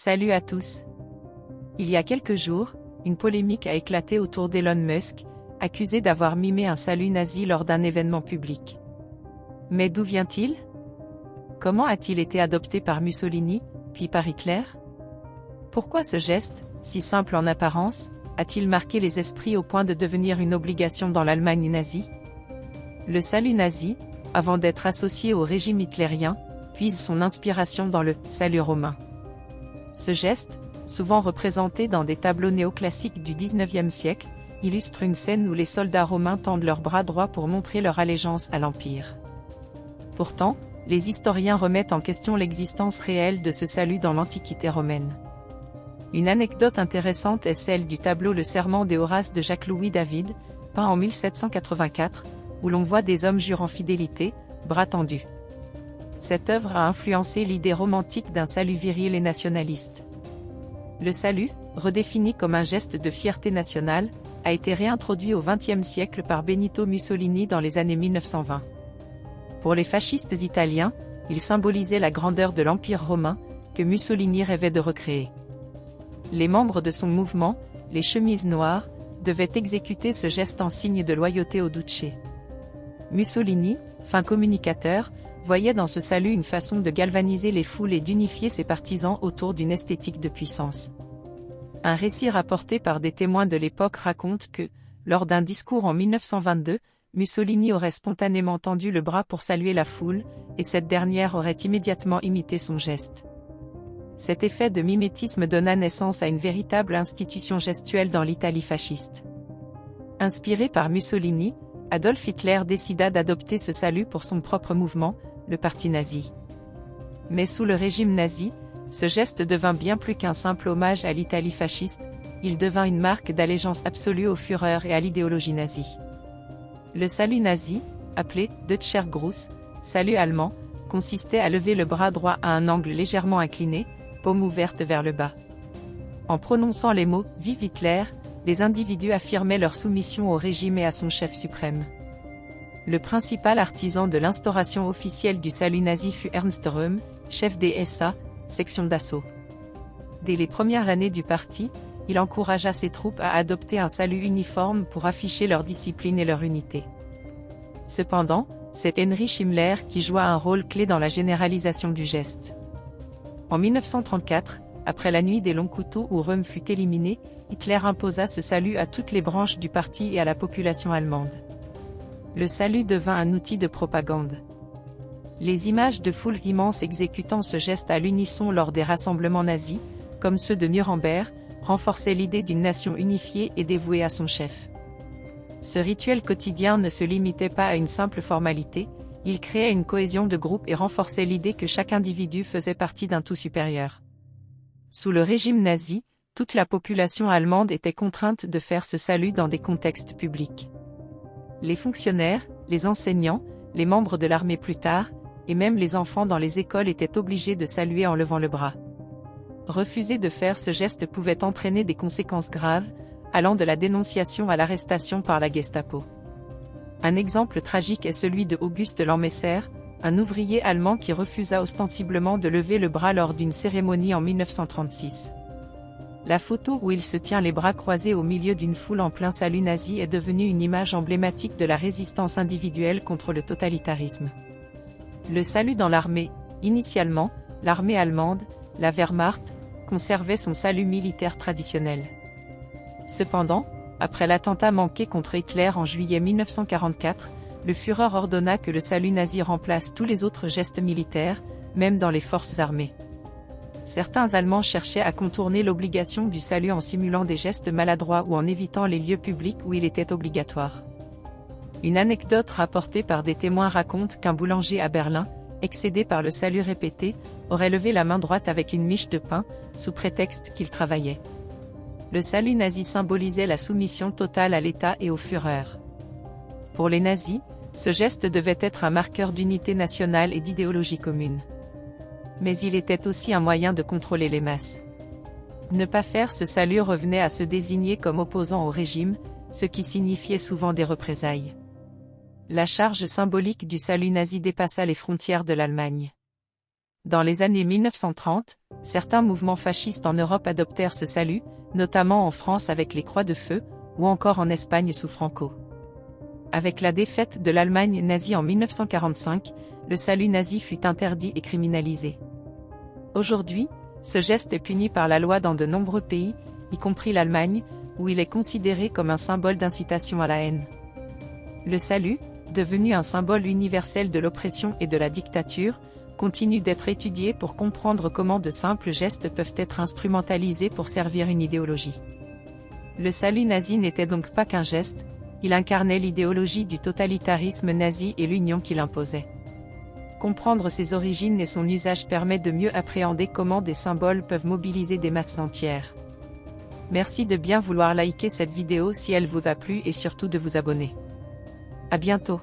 Salut à tous. Il y a quelques jours, une polémique a éclaté autour d'Elon Musk, accusé d'avoir mimé un salut nazi lors d'un événement public. Mais d'où vient-il? Comment a-t-il été adopté par Mussolini, puis par Hitler? Pourquoi ce geste, si simple en apparence, a-t-il marqué les esprits au point de devenir une obligation dans l'Allemagne nazie? Le salut nazi, avant d'être associé au régime hitlérien, puise son inspiration dans le « salut romain ». Ce geste, souvent représenté dans des tableaux néoclassiques du XIXe siècle, illustre une scène où les soldats romains tendent leurs bras droits pour montrer leur allégeance à l'Empire. Pourtant, les historiens remettent en question l'existence réelle de ce salut dans l'Antiquité romaine. Une anecdote intéressante est celle du tableau Le Serment des Horaces de Jacques-Louis David, peint en 1784, où l'on voit des hommes jurant fidélité, bras tendus. Cette œuvre a influencé l'idée romantique d'un salut viril et nationaliste. Le salut, redéfini comme un geste de fierté nationale, a été réintroduit au XXe siècle par Benito Mussolini dans les années 1920. Pour les fascistes italiens, il symbolisait la grandeur de l'Empire romain, que Mussolini rêvait de recréer. Les membres de son mouvement, les chemises noires, devaient exécuter ce geste en signe de loyauté au Duce. Mussolini, fin communicateur, voyait dans ce salut une façon de galvaniser les foules et d'unifier ses partisans autour d'une esthétique de puissance. Un récit rapporté par des témoins de l'époque raconte que, lors d'un discours en 1922, Mussolini aurait spontanément tendu le bras pour saluer la foule, et cette dernière aurait immédiatement imité son geste. Cet effet de mimétisme donna naissance à une véritable institution gestuelle dans l'Italie fasciste. Inspiré par Mussolini, Adolf Hitler décida d'adopter ce salut pour son propre mouvement, le parti nazi. Mais sous le régime nazi, ce geste devint bien plus qu'un simple hommage à l'Italie fasciste, il devint une marque d'allégeance absolue au Führer et à l'idéologie nazie. Le salut nazi, appelé « Deutscher Gruß », salut allemand, consistait à lever le bras droit à un angle légèrement incliné, paume ouverte vers le bas. En prononçant les mots « Vive Hitler », les individus affirmaient leur soumission au régime et à son chef suprême. Le principal artisan de l'instauration officielle du salut nazi fut Ernst Röhm, chef des SA, section d'assaut. Dès les premières années du parti, il encouragea ses troupes à adopter un salut uniforme pour afficher leur discipline et leur unité. Cependant, c'est Heinrich Himmler qui joua un rôle clé dans la généralisation du geste. En 1934, après la nuit des longs couteaux où Röhm fut éliminé, Hitler imposa ce salut à toutes les branches du parti et à la population allemande. Le salut devint un outil de propagande. Les images de foules immenses exécutant ce geste à l'unisson lors des rassemblements nazis, comme ceux de Nuremberg, renforçaient l'idée d'une nation unifiée et dévouée à son chef. Ce rituel quotidien ne se limitait pas à une simple formalité, il créait une cohésion de groupe et renforçait l'idée que chaque individu faisait partie d'un tout supérieur. Sous le régime nazi, toute la population allemande était contrainte de faire ce salut dans des contextes publics. Les fonctionnaires, les enseignants, les membres de l'armée plus tard, et même les enfants dans les écoles étaient obligés de saluer en levant le bras. Refuser de faire ce geste pouvait entraîner des conséquences graves, allant de la dénonciation à l'arrestation par la Gestapo. Un exemple tragique est celui de Auguste Landmesser, un ouvrier allemand qui refusa ostensiblement de lever le bras lors d'une cérémonie en 1936. La photo où il se tient les bras croisés au milieu d'une foule en plein salut nazi est devenue une image emblématique de la résistance individuelle contre le totalitarisme. Le salut dans l'armée, initialement, l'armée allemande, la Wehrmacht, conservait son salut militaire traditionnel. Cependant, après l'attentat manqué contre Hitler en juillet 1944, le Führer ordonna que le salut nazi remplace tous les autres gestes militaires, même dans les forces armées. Certains Allemands cherchaient à contourner l'obligation du salut en simulant des gestes maladroits ou en évitant les lieux publics où il était obligatoire. Une anecdote rapportée par des témoins raconte qu'un boulanger à Berlin, excédé par le salut répété, aurait levé la main droite avec une miche de pain, sous prétexte qu'il travaillait. Le salut nazi symbolisait la soumission totale à l'État et au Führer. Pour les nazis, ce geste devait être un marqueur d'unité nationale et d'idéologie commune. Mais il était aussi un moyen de contrôler les masses. Ne pas faire ce salut revenait à se désigner comme opposant au régime, ce qui signifiait souvent des représailles. La charge symbolique du salut nazi dépassa les frontières de l'Allemagne. Dans les années 1930, certains mouvements fascistes en Europe adoptèrent ce salut, notamment en France avec les Croix de Feu, ou encore en Espagne sous Franco. Avec la défaite de l'Allemagne nazie en 1945, le salut nazi fut interdit et criminalisé. Aujourd'hui, ce geste est puni par la loi dans de nombreux pays, y compris l'Allemagne, où il est considéré comme un symbole d'incitation à la haine. Le salut, devenu un symbole universel de l'oppression et de la dictature, continue d'être étudié pour comprendre comment de simples gestes peuvent être instrumentalisés pour servir une idéologie. Le salut nazi n'était donc pas qu'un geste, il incarnait l'idéologie du totalitarisme nazi et l'union qu'il imposait. Comprendre ses origines et son usage permet de mieux appréhender comment des symboles peuvent mobiliser des masses entières. Merci de bien vouloir liker cette vidéo si elle vous a plu et surtout de vous abonner. À bientôt.